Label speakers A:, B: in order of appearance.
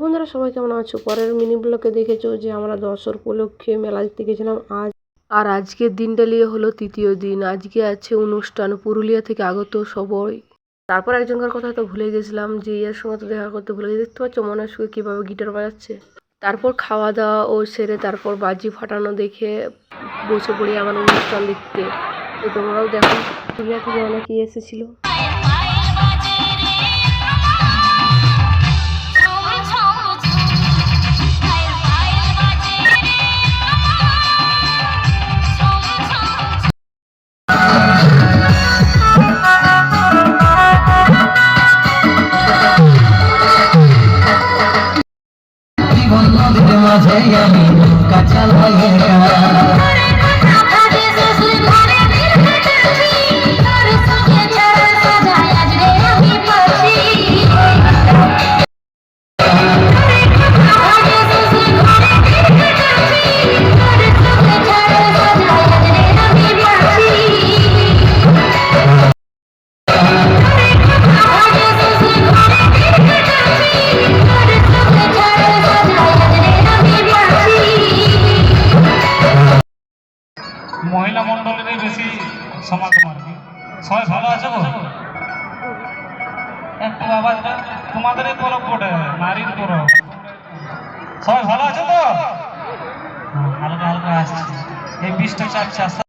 A: বন্ধুরা, সবাই কেমন আছো? পরের মিনি ব্লগে দেখেছো যে আমরা দশর উপলক্ষে মেলা দেখতে গেছিলাম আর আজকের দিনটা নিয়ে হলো তৃতীয় দিন। আজকে আছে অনুষ্ঠান, পুরুলিয়া থেকে আগত সবাই। তারপর একজনকার কথা তো ভুলে গেছিলাম, যে এর সঙ্গে তো দেখা করতে ভুলে গেছি। দেখতে পাচ্ছ মনের সুখে কীভাবে গিটার বাজাচ্ছে। তারপর খাওয়া দাওয়া ও সেরে তারপর বাজি ফাটানো দেখে বসে পড়ি আমার অনুষ্ঠান দেখতে। তো তোমরাও দেখো, পুরুলিয়া থেকে অনেকেই এসেছিলো।
B: মহিলা মন্ডলের বেশি সমাগম আর কি। সবাই ভালো আছে গো? একটু আওয়াজটা তোমাদেরই তরফ বটে, নারীর তরফ। সবাই ভালো আছে তো? হালকা হালকা আসছে, এই 20টা চাপছে।